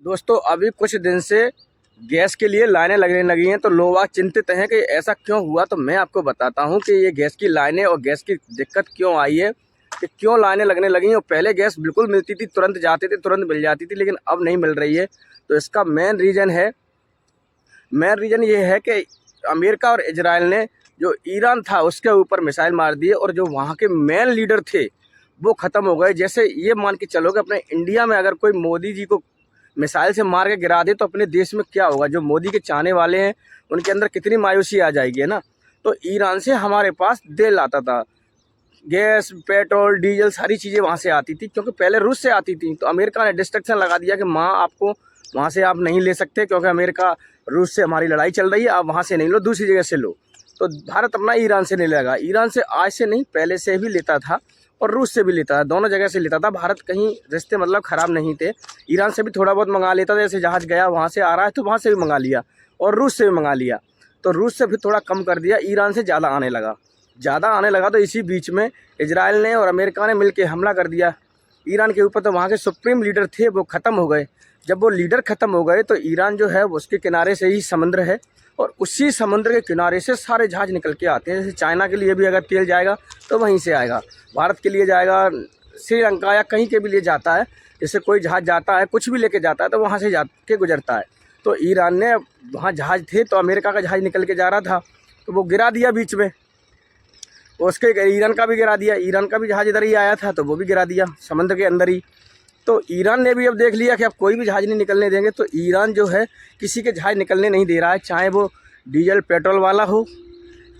दोस्तों अभी कुछ दिन से गैस के लिए लाइनें लगने लगी हैं, तो लोग चिंतित हैं कि ऐसा क्यों हुआ। तो मैं आपको बताता हूं कि ये गैस की लाइनें और गैस की दिक्कत क्यों आई है, कि क्यों लाइनें लगने लगी हैं। और पहले गैस बिल्कुल मिलती थी, तुरंत जाती थी, तुरंत मिल जाती थी, लेकिन अब नहीं मिल रही है। तो इसका मेन रीज़न ये है कि अमेरिका और इजराइल ने जो ईरान था उसके ऊपर मिसाइल मार दिए, और जो वहाँ के मेन लीडर थे वो ख़त्म हो गए। जैसे ये मान के चलो कि अपने इंडिया में अगर कोई मोदी जी को मिसाइल से मार के गिरा दे तो अपने देश में क्या होगा। जो मोदी के चाहने वाले हैं उनके अंदर कितनी मायूसी आ जाएगी, है ना। तो ईरान से हमारे पास तेल आता था, गैस, पेट्रोल, डीजल, सारी चीज़ें वहाँ से आती थी, क्योंकि पहले रूस से आती थी। तो अमेरिका ने डिस्ट्रक्शन लगा दिया कि आपको वहाँ से आप नहीं ले सकते, क्योंकि अमेरिका रूस से हमारी लड़ाई चल रही है, आप वहाँ से नहीं लो, दूसरी जगह से लो। तो भारत अपना ईरान से नहीं लगा। ईरान से आज से नहीं, पहले से भी लेता था और रूस से भी लेता था, दोनों जगह से लेता था। भारत कहीं रिश्ते मतलब ख़राब नहीं थे। ईरान से भी थोड़ा बहुत मंगा लेता था, जैसे जहाज़ गया वहाँ से आ रहा है तो वहाँ से भी मंगा लिया, और रूस से भी मंगा लिया। तो रूस से भी थोड़ा कम कर दिया, ईरान से ज़्यादा आने लगा। तो इसी बीच में इजराइल ने और अमेरिका ने मिलकर हमला कर दिया ईरान के ऊपर। तो वहाँ के सुप्रीम लीडर थे वो ख़त्म हो गए। जब वो लीडर ख़त्म हो गए तो ईरान जो है उसके किनारे से ही समुद्र है, और उसी समुद्र के किनारे से सारे जहाज़ निकल के आते हैं। जैसे चाइना के लिए भी अगर तेल जाएगा तो वहीं से आएगा, भारत के लिए जाएगा, श्रीलंका या कहीं के भी लिए जाता है। जैसे कोई जहाज़ जाता है, कुछ भी लेके जाता है तो वहाँ से जा के गुजरता है। तो ईरान ने वहाँ जहाज़ थे, तो अमेरिका का जहाज़ निकल के जा रहा था तो वो गिरा दिया बीच में, उसके ईरान का भी गिरा दिया। ईरान का भी जहाज़ इधर ही आया था तो वो भी गिरा दिया समुद्र के अंदर ही। तो ईरान ने भी अब देख लिया कि अब कोई भी जहाज़ नहीं निकलने देंगे। तो ईरान जो है किसी के जहाज़ निकलने नहीं दे रहा है, चाहे वो डीजल पेट्रोल वाला हो,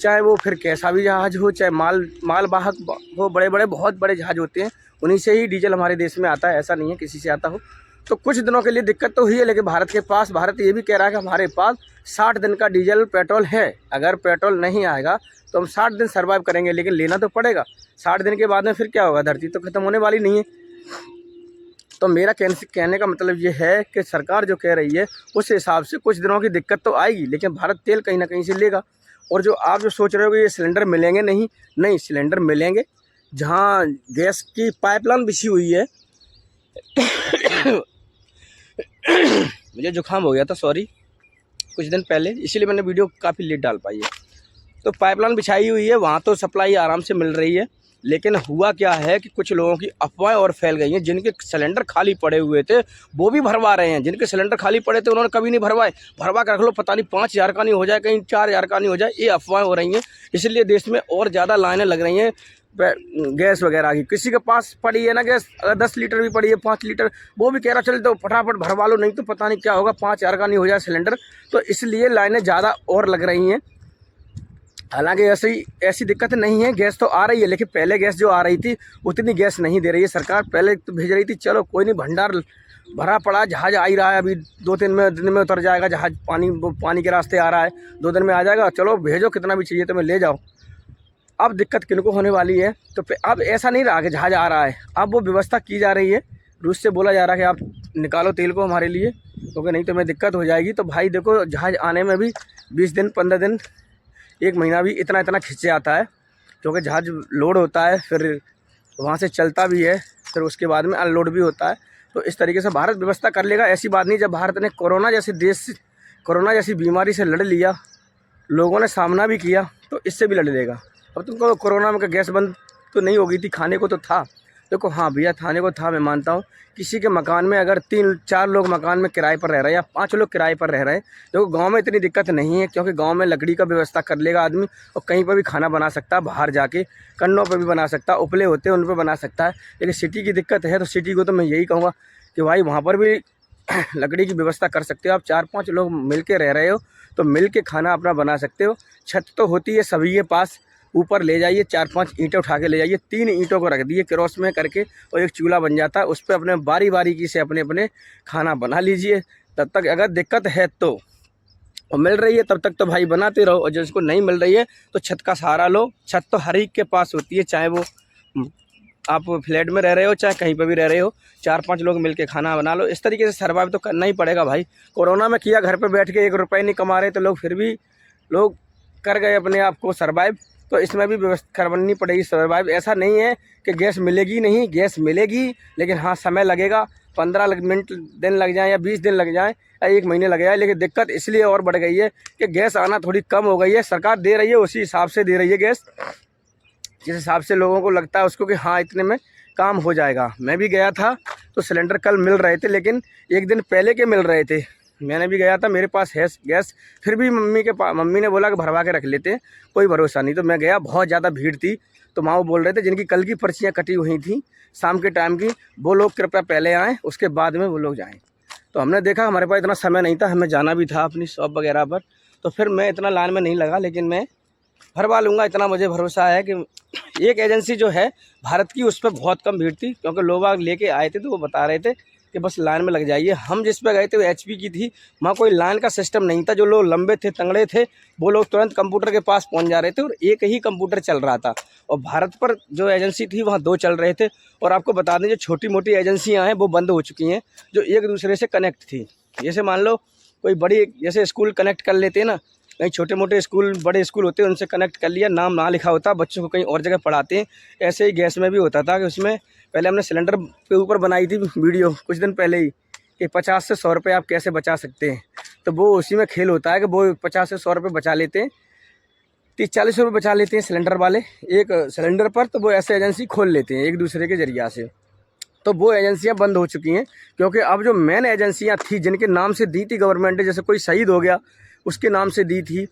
चाहे वो फिर कैसा भी जहाज़ हो, चाहे मालवाहक हो। बड़े बड़े बहुत बड़े जहाज़ होते हैं, उन्हीं से ही डीजल हमारे देश में आता है, ऐसा नहीं है किसी से आता हो। तो कुछ दिनों के लिए दिक्कत तो हुई है, लेकिन भारत ये भी कह रहा है कि हमारे पास 60 दिन का डीजल पेट्रोल है। अगर पेट्रोल नहीं आएगा तो हम 60 दिन सर्वाइव करेंगे, लेकिन लेना तो पड़ेगा। 60 दिन के बाद में फिर क्या होगा, धरती तो ख़त्म होने वाली नहीं है। तो मेरा कहने का मतलब ये है कि सरकार जो कह रही है उस हिसाब से कुछ दिनों की दिक्कत तो आएगी, लेकिन भारत तेल कहीं ना कहीं से लेगा। और जो आप जो सोच रहे हो कि ये सिलेंडर मिलेंगे नहीं, सिलेंडर मिलेंगे। जहाँ गैस की पाइपलाइन बिछी हुई है मुझे जुकाम हो गया था, सॉरी, कुछ दिन पहले, इसीलिए मैंने वीडियो काफ़ी लेट डाल पाई है। तो पाइपलाइन बिछाई हुई है, वहाँ तो सप्लाई आराम से मिल रही है। लेकिन हुआ क्या है कि कुछ लोगों की अफवाहें और फैल गई हैं। जिनके सिलेंडर खाली पड़े हुए थे वो भी भरवा रहे हैं, जिनके सिलेंडर खाली पड़े थे उन्होंने कभी नहीं भरवाए। भरवा कर रख लो, पता नहीं 5,000 का नहीं हो जाए, कहीं 4,000 का नहीं हो जाए, ये अफवाहें हो रही हैं। इसलिए देश में और ज़्यादा लाइनें लग रही हैं गैस वगैरह की। किसी के पास पड़ी है ना गैस, अगर 10 लीटर भी पड़ी है, 5 लीटर, वो भी कह रहा चल तो फटाफट भरवा लो, नहीं तो पता नहीं क्या होगा, 5,000 का नहीं हो जाए सिलेंडर। तो इसलिए लाइनें ज़्यादा और लग रही हैं। हालांकि ऐसी दिक्कत नहीं है, गैस तो आ रही है, लेकिन पहले गैस जो आ रही थी उतनी गैस नहीं दे रही है सरकार। पहले तो भेज रही थी, चलो कोई नहीं, भंडार भरा पड़ा, जहाज़ आ ही रहा है, अभी 2-3 दिन में उतर जाएगा जहाज़, पानी के रास्ते आ रहा है, 2 दिन में आ जाएगा, चलो भेजो, कितना भी चाहिए तो मैं ले जाओ। अब दिक्कत किनको होने वाली है, तो अब ऐसा नहीं रहा कि जहाज़ आ रहा है, अब वो व्यवस्था की जा रही है। रूस से बोला जा रहा है कि आप निकालो तेल को हमारे लिए, क्योंकि नहीं तो हमें दिक्कत हो जाएगी। तो भाई देखो, जहाज़ आने में भी 20 दिन, 15 दिन, 1 महीना भी इतना खिंच जाता है, क्योंकि जहाज़ लोड होता है, फिर वहाँ से चलता भी है, फिर उसके बाद में अनलोड भी होता है। तो इस तरीके से भारत व्यवस्था कर लेगा, ऐसी बात नहीं। जब भारत ने कोरोना जैसी बीमारी से लड़ लिया, लोगों ने सामना भी किया, तो इससे भी लड़ लेगा। अब तुमको कोरोना में गैस बंद तो नहीं हो गई थी, खाने को तो था। देखो हाँ भैया, खाने को था, मैं मानता हूँ। किसी के मकान में अगर 3-4 लोग मकान में किराए पर रह रहे हैं या 5 लोग किराए पर रह रहे हैं, देखो गांव में इतनी दिक्कत नहीं है, क्योंकि गांव में लकड़ी का व्यवस्था कर लेगा आदमी, और कहीं पर भी खाना बना सकता है, बाहर जाके कन्नों पर भी बना सकता है, उपले होते हैं उन पर बना सकता है। लेकिन सिटी की दिक्कत है, तो सिटी को तो मैं यही कहूँगा कि भाई वहाँ पर भी लकड़ी की व्यवस्था कर सकते हो। आप 4-5 लोग मिल के रह रहे हो तो मिल के खाना अपना बना सकते हो। छत तो होती है सभी के पास, ऊपर ले जाइए, 4-5 ईंटें उठा के ले जाइए, 3 ईंटों को रख दिए क्रॉस में करके, और एक चूल्हा बन जाता है। उस पर अपने बारी से अपने खाना बना लीजिए। तब तक अगर दिक्कत है तो, और मिल रही है तब तक तो भाई बनाते रहो, और जिसको नहीं मिल रही है तो छत का सहारा लो। छत तो हर एक के पास होती है, चाहे वो आप फ्लैट में रह रहे हो, चाहे कहीं पर भी रह रहे हो, 4-5 लोग मिलके खाना बना लो। इस तरीके से सर्वाइव तो करना ही पड़ेगा भाई। कोरोना में किया, घर पे बैठ के 1 रुपये नहीं कमा रहे, तो लोग फिर भी लोग कर गए अपने आप को सर्वाइव। तो इसमें भी व्यवस्था करनी पड़ेगी सर्वाइव। ऐसा नहीं है कि गैस मिलेगी नहीं, गैस मिलेगी, लेकिन हाँ समय लगेगा। 15 मिनट दिन लग जाए या 20 दिन लग जाए या 1 महीने लग जाए, लेकिन दिक्कत इसलिए और बढ़ गई है कि गैस आना थोड़ी कम हो गई है। सरकार दे रही है उसी हिसाब से दे रही है गैस, जिस हिसाब से लोगों को लगता है उसको कि हाँ इतने में काम हो जाएगा। मैं भी गया था तो सिलेंडर कल मिल रहे थे, लेकिन 1 दिन पहले के मिल रहे थे। मैंने भी गया था, मेरे पास है गैस, फिर भी मम्मी ने बोला कि भरवा के रख लेते हैं, कोई भरोसा नहीं। तो मैं गया, बहुत ज़्यादा भीड़ थी, तो माँ वो बोल रहे थे जिनकी कल की पर्चियाँ कटी हुई थी शाम के टाइम की, वो लोग कृपया पहले आएँ, उसके बाद में वो लोग जाएँ। तो हमने देखा हमारे पास इतना समय नहीं था, हमें जाना भी था अपनी शॉप वगैरह पर, तो फिर मैं इतना लाइन में नहीं लगा, लेकिन मैं भरवा लूँगा, इतना मुझे भरोसा है कि एक एजेंसी जो है भारत की, उस पर बहुत कम भीड़ थी, क्योंकि लोग लेके आए थे तो वो बता रहे थे कि बस लाइन में लग जाइए। हम जिस पे गए थे वो HP की थी, वहाँ कोई लाइन का सिस्टम नहीं था। जो लोग लंबे थे, तंगड़े थे, वो लोग तुरंत कंप्यूटर के पास पहुँच जा रहे थे और एक ही कंप्यूटर चल रहा था। और भारत पर जो एजेंसी थी वहाँ 2 चल रहे थे। और आपको बता दें जो छोटी मोटी एजेंसियाँ हैं वो बंद हो चुकी हैं, जो एक दूसरे से कनेक्ट थी। जैसे मान लो कोई बड़ी, जैसे स्कूल कनेक्ट कर लेते हैं ना, कहीं छोटे मोटे स्कूल, बड़े स्कूल होते हैं, उनसे कनेक्ट कर लिया, नाम ना लिखा होता, बच्चों को कहीं और जगह पढ़ाते हैं। ऐसे ही गैस में भी होता था कि उसमें पहले हमने सिलेंडर के ऊपर बनाई थी वीडियो कुछ दिन पहले ही कि 50 से 100 रुपये आप कैसे बचा सकते हैं। तो वो उसी में खेल होता है कि वो 50 से 100 रुपये बचा लेते हैं, 30-40 रुपये बचा लेते हैं सिलेंडर वाले एक सिलेंडर पर। तो वो ऐसे एजेंसी खोल लेते हैं एक दूसरे के ज़रिया से। तो वो एजेंसियां बंद हो चुकी हैं, क्योंकि अब जो मेन एजेंसियां थी जिनके नाम से दी थी गवर्नमेंट ने, जैसे कोई शहीद हो गया उसके नाम से दी थी,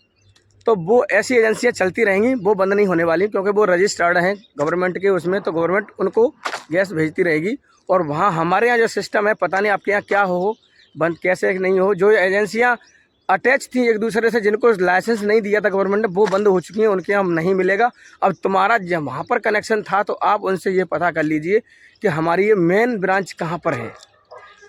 तो वो ऐसी एजेंसियां चलती रहेंगी, वो बंद नहीं होने वाली, क्योंकि वो रजिस्टर्ड हैं गवर्नमेंट के उसमें। तो गवर्नमेंट उनको गैस भेजती रहेगी। और वहाँ हमारे यहाँ जो सिस्टम है, पता नहीं आपके यहाँ क्या हो, बंद कैसे नहीं हो, जो एजेंसियाँ अटैच थी एक दूसरे से, जिनको लाइसेंस नहीं दिया था गवर्नमेंट ने, वो बंद हो चुकी हैं, उनके यहाँ नहीं मिलेगा। अब तुम्हारा जब वहाँ पर कनेक्शन था तो आप उनसे ये पता कर लीजिए कि हमारी ये मेन ब्रांच कहाँ पर है,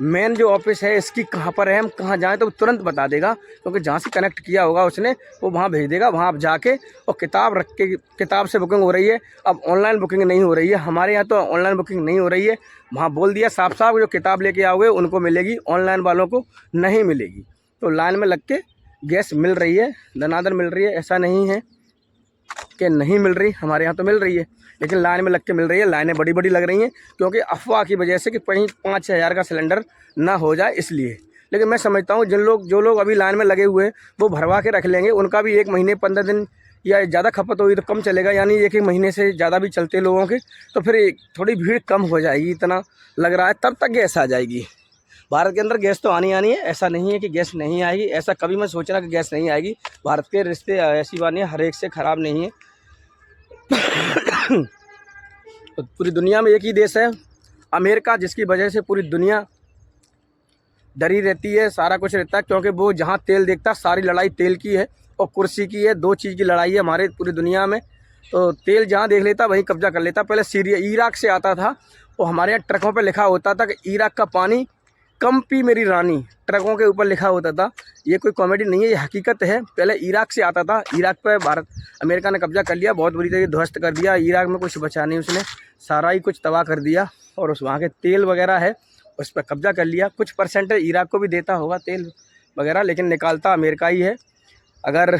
मेन जो ऑफिस है इसकी कहाँ पर है, हम कहाँ जाएं, तो तुरंत बता देगा, क्योंकि जहाँ से कनेक्ट किया होगा उसने वो वहाँ भेज देगा। वहाँ आप जाके और किताब रख के, किताब से बुकिंग हो रही है, अब ऑनलाइन बुकिंग नहीं हो रही है। हमारे यहाँ तो ऑनलाइन बुकिंग नहीं हो रही है, वहाँ बोल दिया साफ साफ जो किताब लेके आओगे उनको मिलेगी, ऑनलाइन वालों को नहीं मिलेगी। तो लाइन में लग के गैस मिल रही है, दनादन मिल रही है, ऐसा नहीं है कि नहीं मिल रही, हमारे यहाँ तो मिल रही है, लेकिन लाइन में लग के मिल रही है। लाइनें बड़ी बड़ी लग रही हैं, क्योंकि अफवाह की वजह से कि कहीं 5-6 हज़ार का सिलेंडर ना हो जाए इसलिए। लेकिन मैं समझता हूँ जो लोग अभी लाइन में लगे हुए हैं वो भरवा के रख लेंगे, उनका भी 1 महीने 15 दिन या ज़्यादा खपत होगी तो कम चलेगा, यानी 1-1 महीने से ज़्यादा भी चलते लोगों के, तो फिर थोड़ी भीड़ कम हो जाएगी, इतना लग रहा है, तब तक गैस आ जाएगी। भारत के अंदर गैस तो आनी है, ऐसा नहीं है कि गैस नहीं आएगी, ऐसा कभी मत सोचना कि गैस नहीं आएगी। भारत के रिश्ते ऐसी बात नहीं है, हर एक से ख़राब नहीं है। तो पूरी दुनिया में एक ही देश है अमेरिका, जिसकी वजह से पूरी दुनिया डरी रहती है, सारा कुछ रहता है, क्योंकि वो जहाँ तेल देखता, सारी लड़ाई तेल की है और कुर्सी की है। 2 चीज़ की लड़ाई है हमारे पूरी दुनिया में। तो तेल जहाँ देख लेता वहीं कब्जा कर लेता। पहले सीरिया, इराक से आता था, वो हमारे यहाँ ट्रकों पे लिखा होता था कि इराक का पानी कम पी मेरी रानी, ट्रकों के ऊपर लिखा होता था। ये कोई कॉमेडी नहीं है, ये हकीकत है। पहले इराक से आता था, इराक पे अमेरिका ने कब्जा कर लिया, बहुत बुरी तरीके ध्वस्त कर दिया। इराक में कुछ बचा नहीं, उसने सारा ही कुछ तबाह कर दिया, और उस वहाँ के तेल वगैरह है उस पर कब्जा कर लिया। कुछ परसेंटेज इराक को भी देता होगा तेल वगैरह, लेकिन निकालता अमेरिका ही है। अगर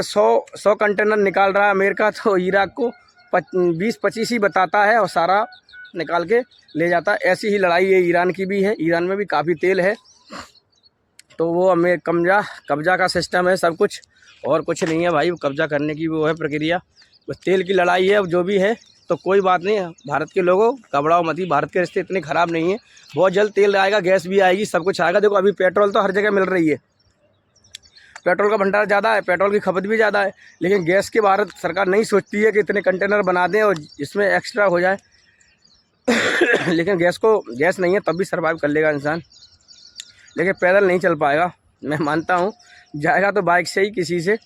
100 कंटेनर निकाल रहा है अमेरिका, तो इराक को 20-25 ही बताता है और सारा निकाल के ले जाता है। ऐसी ही लड़ाई है ईरान की भी है, ईरान में भी काफ़ी तेल है। तो वो हमें कब्जा का सिस्टम है सब कुछ, और कुछ नहीं है भाई। कब्जा करने की वो है प्रक्रिया, बस तेल की लड़ाई है जो भी है। तो कोई बात नहीं है, भारत के लोगों घबराओ मत ही, भारत के रिश्ते इतने ख़राब नहीं है। बहुत जल्द तेल आएगा, गैस भी आएगी, सब कुछ आएगा। देखो अभी पेट्रोल तो हर जगह मिल रही है, पेट्रोल का भंडार ज़्यादा है, पेट्रोल की खपत भी ज़्यादा है, लेकिन गैस की भारत सरकार नहीं सोचती है कि इतने कंटेनर बना दें और इसमें एक्स्ट्रा हो जाए। लेकिन गैस नहीं है तब भी सर्वाइव कर लेगा इंसान, लेकिन पैदल नहीं चल पाएगा। मैं मानता हूँ जाएगा तो बाइक से ही, किसी से,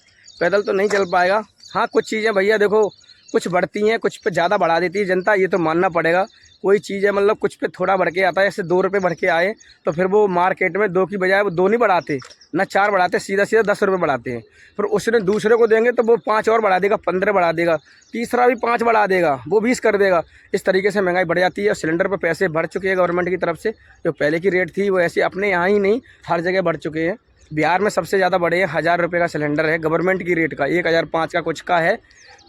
पैदल तो नहीं चल पाएगा। हाँ कुछ चीज़ें भैया देखो, कुछ बढ़ती हैं, कुछ पे ज़्यादा बढ़ा देती है जनता, ये तो मानना पड़ेगा। कोई चीज़ है मतलब कुछ पे थोड़ा बढ़ के आता है, जैसे 2 रुपये बढ़ के आए तो फिर वो मार्केट में 2 की बजाय वो 2 नहीं बढ़ाते ना, 4 बढ़ाते, सीधा 10 रुपये बढ़ाते हैं। फिर उसने दूसरे को देंगे तो वो 5 और बढ़ा देगा, 15 बढ़ा देगा, तीसरा भी 5 बढ़ा देगा, वो 20 कर देगा। इस तरीके से महंगाई बढ़ जाती है। और सिलेंडर पर पैसे बढ़ चुके हैं गवर्नमेंट की तरफ से, जो पहले की रेट थी वो ऐसे अपने यहाँ ही नहीं हर जगह बढ़ चुके हैं। बिहार में सबसे ज़्यादा बड़े हैं, 1000 रुपये का सिलेंडर है गवर्नमेंट की रेट का, 1005 का कुछ का है।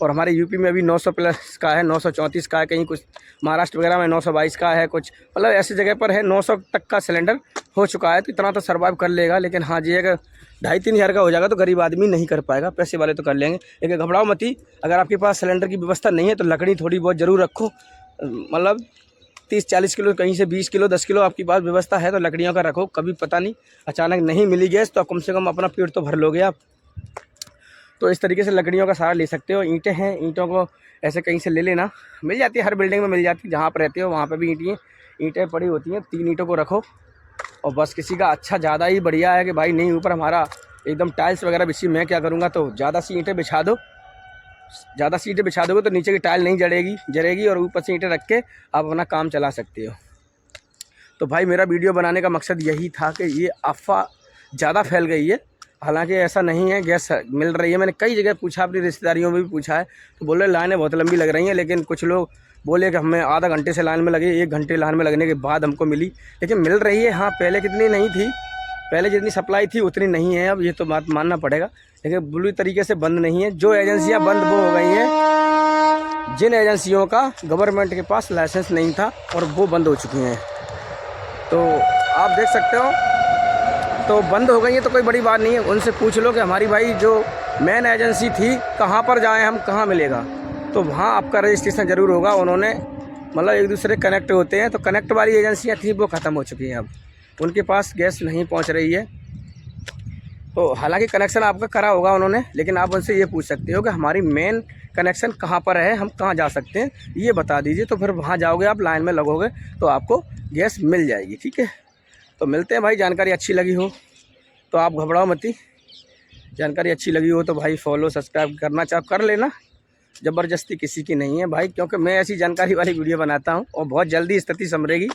और हमारे यूपी में अभी 900 प्लस का है, 934 का है, कहीं कुछ महाराष्ट्र वगैरह में 922 का है कुछ, मतलब ऐसी जगह पर है 900 तक का सिलेंडर हो चुका है। तो इतना तो सर्वाइव कर लेगा। लेकिन हाँ जी, अगर 2,5-3 हज़ार का हो जाएगा तो गरीब आदमी नहीं कर पाएगा, पैसे वाले तो कर लेंगे। लेकिन घबराओ मत ही, अगर आपके पास सिलेंडर की व्यवस्था नहीं है तो लकड़ी थोड़ी बहुत ज़रूर रखो, मतलब 30-40 किलो, कहीं से 20 किलो 10 किलो आपके पास व्यवस्था है तो लकड़ियों का रखो। कभी पता नहीं अचानक नहीं मिली गैस तो कम से कम अपना पेट तो भर लोगे आप। तो इस तरीके से लकड़ियों का सहारा ले सकते हो। ईंटें हैं, ईंटों को ऐसे कहीं से ले लेना, मिल जाती है, हर बिल्डिंग में मिल जाती है। जहाँ पर रहते हो वहाँ पर भी ईंटें पड़ी होती हैं। 3 ईंटों को रखो और बस। किसी का अच्छा ज़्यादा ही बढ़िया है कि भाई नहीं ऊपर हमारा एकदम टाइल्स वगैरह बिछी, मैं क्या करूँगा तो ज़्यादा सी ईंटें बिछा दो। ज़्यादा सी ईंटें बिछा दोगे तो नीचे की टाइल नहीं जरेगी और ऊपर से ईंटें रख के आप अपना काम चला सकते हो। तो भाई मेरा वीडियो बनाने का मकसद यही था कि ये अफ़वाह ज़्यादा फैल गई है, हालांकि ऐसा नहीं है। गैस मिल रही है, मैंने कई जगह पूछा, अपनी रिश्तेदारियों में भी पूछा है तो बोले लाइनें बहुत लंबी लग रही हैं। लेकिन कुछ लोग बोले कि हमें आधा घंटे से लाइन में लगे, 1 घंटे लाइन में लगने के बाद हमको मिली, लेकिन मिल रही है। हाँ, पहले कितनी नहीं थी, पहले जितनी सप्लाई थी उतनी नहीं है अब, ये तो बात मानना पड़ेगा। लेकिन बुरी तरीके से बंद नहीं है। जो एजेंसियाँ बंद वो हो गई हैं जिन एजेंसियों का गवर्नमेंट के पास लाइसेंस नहीं था, और वो बंद हो चुकी हैं। तो आप देख सकते हो, तो बंद हो गई है तो कोई बड़ी बात नहीं है। उनसे पूछ लो कि हमारी भाई जो मेन एजेंसी थी कहाँ पर जाएं हम, कहाँ मिलेगा, तो वहाँ आपका रजिस्ट्रेशन ज़रूर होगा। उन्होंने मतलब एक दूसरे कनेक्ट होते हैं, तो कनेक्ट वाली एजेंसियाँ थी वो ख़त्म हो चुकी हैं अब, उनके पास गैस नहीं पहुँच रही है। तो हालांकि कनेक्शन आपका करा होगा उन्होंने, लेकिन आप उनसे ये पूछ सकते हो कि हमारी मेन कनेक्शन कहाँ पर है, हम कहाँ जा सकते हैं, ये बता दीजिए। तो फिर वहाँ जाओगे आप, लाइन में लगोगे तो आपको गैस मिल जाएगी। ठीक है, तो मिलते हैं भाई। जानकारी अच्छी लगी हो तो आप घबराओ मत ही, जानकारी अच्छी लगी हो तो भाई फॉलो सब्सक्राइब करना चाहो कर लेना, ज़बरदस्ती किसी की नहीं है भाई, क्योंकि मैं ऐसी जानकारी वाली वीडियो बनाता हूँ और बहुत जल्दी स्थिति संभलेगी।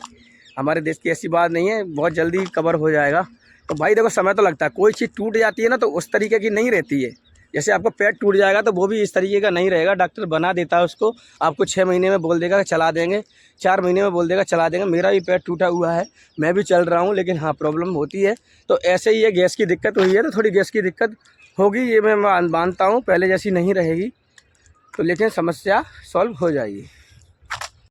हमारे देश की ऐसी बात नहीं है, बहुत जल्दी कवर हो जाएगा। तो भाई देखो, समय तो लगता है, कोई चीज़ टूट जाती है ना तो उस तरीके की नहीं रहती है। जैसे आपका पेट टूट जाएगा तो वो भी इस तरीके का नहीं रहेगा, डॉक्टर बना देता है उसको, आपको 6 महीने में बोल देगा चला देंगे, 4 महीने में बोल देगा चला देंगे। मेरा भी पेट टूटा हुआ है, मैं भी चल रहा हूँ, लेकिन हाँ प्रॉब्लम होती है। तो ऐसे ही ये गैस की दिक्कत हुई है तो थोड़ी गैस की दिक्कत होगी, ये मैं मानता हूँ, पहले जैसी नहीं रहेगी तो, लेकिन समस्या सॉल्व हो जाएगी।